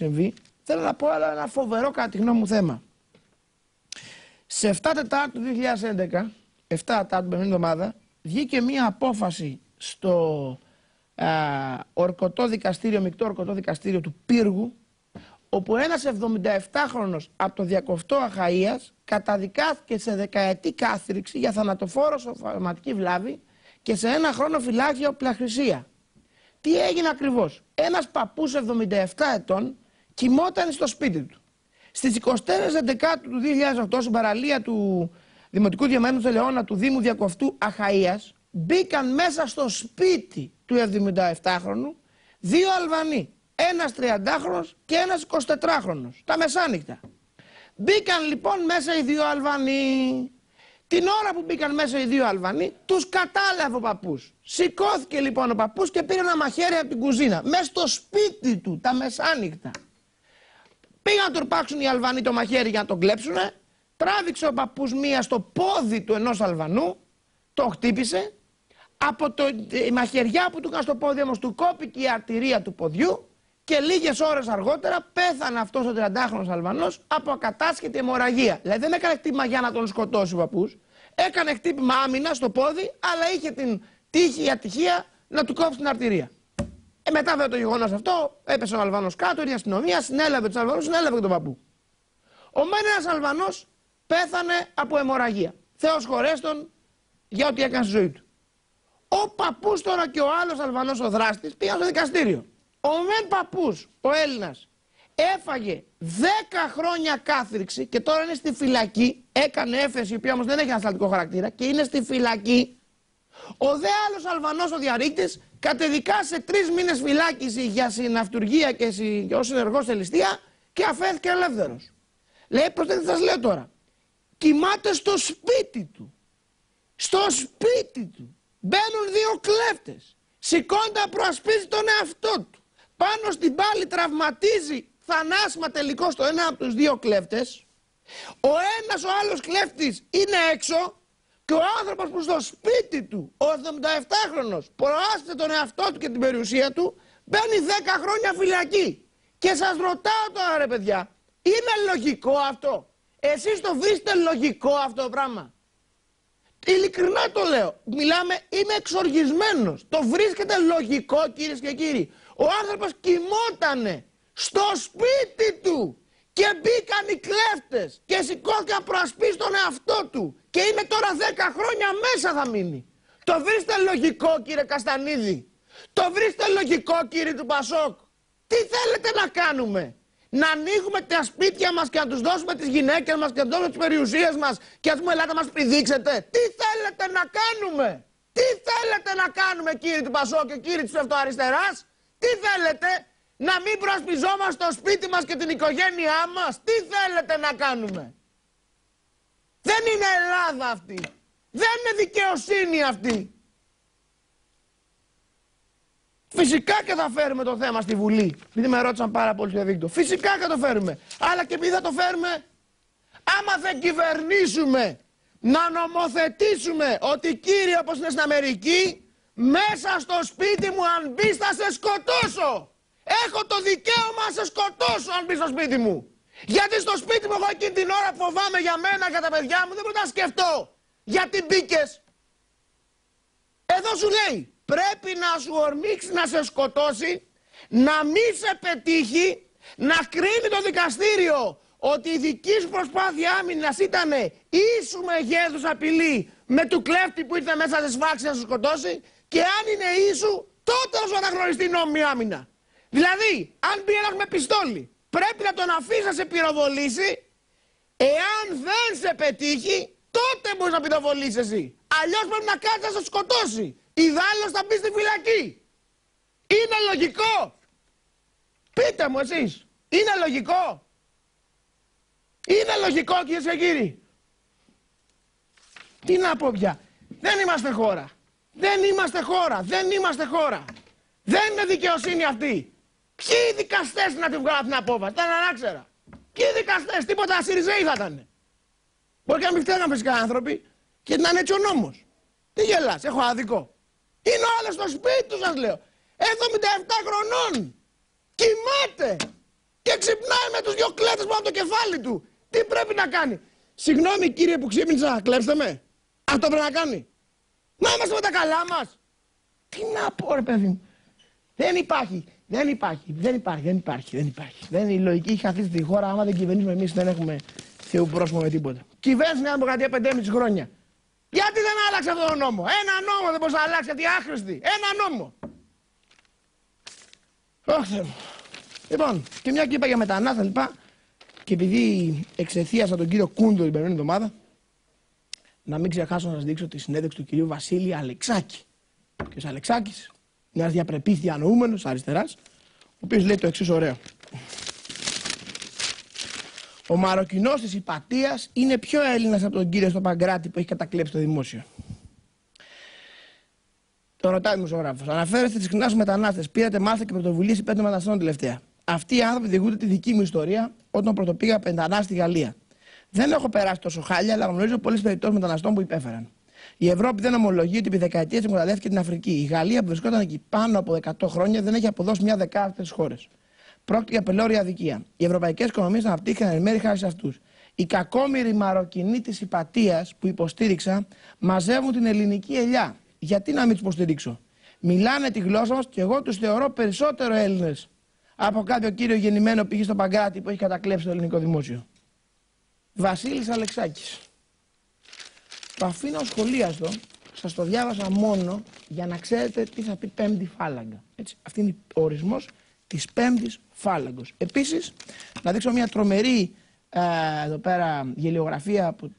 συμβεί, θέλω να πω αλλά ένα φοβερό κατά τη γνώμη μου θέμα. Σε 7 Τετάρτου του 2011, 7 Τετάρτου την εβδομάδα, βγήκε μία απόφαση στο ορκωτό δικαστήριο, μεικτό ορκωτό δικαστήριο του Πύργου, όπου ένας 77χρονος από το Διακοφτό Αχαΐας καταδικάθηκε σε δεκαετή κάθριξη για θανατοφόρο σωματική βλάβη και σε 1 χρόνο φυλάκιο πλαχρησία. Τι έγινε ακριβώς? Ένας παππούς 77 ετών κοιμόταν στο σπίτι του. Στις 24 Δεκάτου του 2008, στην παραλία του Δημοτικού Διαμένου Τελεώνα του Δήμου Διακοφτού Αχαΐας, μπήκαν μέσα στο σπίτι του 77χρονου 2 Αλβανοί. Ένας 30χρονος και ένας 24χρονος. Τα μεσάνυχτα. Μπήκαν λοιπόν μέσα οι 2 Αλβανοί. Την ώρα που μπήκαν μέσα οι 2 Αλβανοί, τους κατάλαβε ο παππούς. Σηκώθηκε λοιπόν ο παππούς και πήρε ένα μαχαίρι από την κουζίνα. Μέσα στο σπίτι του, τα μεσάνυχτα. Πήγαν να του αρπάξουν οι Αλβανοί το μαχαίρι για να τον κλέψουνε. Τράβηξε ο παππούς μία στο πόδι του ενός Αλβανού. Το χτύπησε. Από η μαχαιριά που του είχαν στο πόδι όμως του κόπηκε η αρτηρία του ποδιού. Και λίγες ώρες αργότερα πέθανε αυτός ο 30χρονος Αλβανός από ακατάσχετη αιμορραγία. Δηλαδή δεν έκανε χτύπημα για να τον σκοτώσει ο παππούς. Έκανε χτύπημα άμυνα στο πόδι, αλλά είχε την τύχη, η ατυχία να του κόψει την αρτηρία. Μετά βέβαια το γεγονός αυτό, έπεσε ο Αλβανός κάτω, η αστυνομία συνέλαβε τους Αλβανούς, συνέλαβε και τον παππού. Ο μεν ένας Αλβανός πέθανε από αιμορραγία. Θεός χωρέστον για ό,τι έκανε στη ζωή του. Ο παππούς τώρα και ο άλλος Αλβανός ο δράστης πήγαν στο δικαστήριο. Ο μεν παππούς, ο Έλληνας, έφαγε 10 χρόνια κάθριξη και τώρα είναι στη φυλακή. Έκανε έφεση, η οποία όμως δεν έχει ανασταλτικό χαρακτήρα και είναι στη φυλακή. Ο δε άλλος Αλβανός, ο διαρρήκτης, κατεδικάσε 3 μήνες φυλάκιση για συναυτουργία και ως συνεργός σε ληστεία και αφέθηκε ελεύθερος. Λέει, προσθέτει, σας λέω τώρα, κοιμάται στο σπίτι του. Στο σπίτι του. Μπαίνουν 2 κλέφτες. Σηκώνται να προασπίζει τον εαυτό του. Πάνω στην πάλη τραυματίζει θανάσιμα τελικώς το ένα από τους 2 κλέφτες. Ο ένας, ο άλλος κλέφτης είναι έξω και ο άνθρωπος που στο σπίτι του, ο 77χρονος, προάσπιζε τον εαυτό του και την περιουσία του, μπαίνει 10 χρόνια φυλακή. Και σας ρωτάω τώρα ρε παιδιά, είναι λογικό αυτό? Εσείς το βρίσκετε λογικό αυτό το πράγμα? Ειλικρινά το λέω, μιλάμε, είμαι εξοργισμένος. Το βρίσκεται λογικό κυρίες και κύριοι? Ο άνθρωπος κοιμότανε στο σπίτι του και μπήκαν οι κλέφτες και σηκώθηκε να προασπίσει τον εαυτό του και είναι τώρα 10 χρόνια μέσα θα μείνει. Το βρίσκεται λογικό κύριε Καστανίδη? Το βρίσκεται λογικό κύριε του Πασόκ? Τι θέλετε να κάνουμε? Να ανοίγουμε τα σπίτια μας και να τους δώσουμε τις γυναίκες μας και να τους δώσουμε τις περιουσίες μας και να πούμε ελάτε να μας πηδήξετε? Τι θέλετε να κάνουμε? Τι θέλετε να κάνουμε κύριε του Πασόκ και κύριε της ψευτοαριστεράς? Τι θέλετε? Να μην προασπιζόμαστε το σπίτι μας και την οικογένειά μας? Τι θέλετε να κάνουμε? Δεν είναι Ελλάδα αυτή. Δεν είναι δικαιοσύνη αυτή. Φυσικά και θα φέρουμε το θέμα στη Βουλή. Επειδή με ρώτησαν πάρα πολύ στο διαδίκτυο. Φυσικά και το φέρουμε. Αλλά και επειδή θα το φέρουμε, άμα δεν κυβερνήσουμε να νομοθετήσουμε ότι κύριε όπως είναι στην Αμερική, μέσα στο σπίτι μου αν μπεις θα σε σκοτώσω. Έχω το δικαίωμα να σε σκοτώσω αν μπεις στο σπίτι μου. Γιατί στο σπίτι μου εγώ εκείνη την ώρα φοβάμαι για μένα και τα παιδιά μου, δεν μπορώ να σκεφτώ. Γιατί μπήκες? Εδώ σου λέει, πρέπει να σου ορμήξει να σε σκοτώσει, να μη σε πετύχει, να κρίνει το δικαστήριο ότι η δική σου προσπάθεια άμυνας ήταν ίσου μεγέθους απειλή με του κλέφτη που ήρθε μέσα σε σφάξει να σου σκοτώσει και αν είναι ίσου, τότε θα σου αναγνωριστεί νόμιμη άμυνα. Δηλαδή, αν μπει ένας με πιστόλι, πρέπει να τον αφήσει να σε πυροβολήσει, εάν δεν σε πετύχει, τότε μπορείς να πυροβολήσεις εσύ. Αλλιώς πρέπει να κάτσει να σε σκοτώσει. Ιδάλλως θα μπει στη φυλακή. Είναι λογικό? Πείτε μου εσείς, είναι λογικό? Είναι λογικό κυρίες και κύριοι? Τι να πω πια? Δεν είμαστε χώρα. Δεν είμαστε χώρα. Δεν είμαστε χώρα. Δεν είναι δικαιοσύνη αυτή. Ποιοι δικαστές να τη βγάλουν την απόφαση? Τα ανάξερα. Ποιοι δικαστές? Τίποτα Συριζέοι θα ήταν. Μπορεί και να μην φταίναν φυσικά άνθρωποι και να είναι έτσι ο νόμος. Τι γελάς? Έχω άδικο? Είναι ο άλλος στο σπίτι του σας λέω. 77 χρονών. Κοιμάται. Και με τους 2 κλέτες πάνω από το κεφάλι του. Τι πρέπει να κάνει? Συγγνώμη κύριε που ξύπνησα, κλέψτε με. Αυτό πρέπει να κάνει? Να είμαστε με τα καλά μας. Τι να πω ρε παιδί μου. Δεν υπάρχει. Η λογική έχει χαθεί στη χώρα. Άμα δεν κυβερνήσουμε εμείς, δεν έχουμε θεού πρόσωπο με τίποτα. Κυβέρνηση Νέα Δημοκρατία 5,5 χρόνια. Γιατί δεν άλλαξε αυτόν τον νόμο? Ένα νόμο δεν μπορεί να αλλάξει, γιατί άχρηστη. Ένα νόμο. Όχι. Λοιπόν, και μια και είπα για μετανάστες λοιπά, και επειδή εξαιθίασα τον κύριο Κούντο την περασμένη εβδομάδα, να μην ξεχάσω να σας δείξω τη συνέντευξη του κυρίου Βασίλη Αλεξάκη. Ο κ. Αλεξάκης, ένας διαπρεπής διανοούμενος αριστεράς, ο οποίος λέει το εξής ωραίο. Ο Μαροκινός της Ιπατίας είναι πιο Έλληνας από τον κύριο στο Παγκράτη που έχει κατακλέψει το δημόσιο. Το ρωτάει ο δημοσιογράφος. Αναφέρεστε συχνά στους μετανάστες. Πήρατε μάλιστα και πρωτοβουλίες υπέρ των μεταναστών τελευταία. Αυτοί οι άνθρωποι διηγούνται τη δική μου ιστορία όταν πρωτοπήγα μετανάστη στη Γαλλία. Δεν έχω περάσει τόσο χάλια, αλλά γνωρίζω πολλές περιπτώσεις μεταναστών που υπέφεραν. Η Ευρώπη δεν ομολογεί ότι επί δεκαετίες εκμεταλλεύτηκε την Αφρική. Η Γαλλία που βρισκόταν εκεί πάνω από 100 χρόνια δεν έχει αποδώσει μια δεκάδα στις χώρες. Πρόκειται για πελώρια αδικία. Οι ευρωπαϊκές οικονομίες αναπτύχθηκαν εν μέρει χάρη σε αυτούς. Οι κακόμοιροι Μαροκινοί της Ιπατίας που υποστήριξα μαζεύουν την ελληνική ελιά. Γιατί να μην τους υποστηρίξω? Μιλάνε τη γλώσσα μας και εγώ τους θεωρώ περισσότερο Έλληνες από κάποιο κύριο γεννημένο π.χ. στο Παγκράτη που έχει κατακλέψει το ελληνικό δημόσιο. Βασίλης Αλεξάκης. Το αφήνω σχολίαστο, σας το διάβασα μόνο για να ξέρετε τι θα πει πέμπτη φάλαγγα. Έτσι. Αυτή είναι ο ορισμός της πέμπτης φάλαγγος. Επίσης, να δείξω μια τρομερή εδώ πέρα γελιογραφία από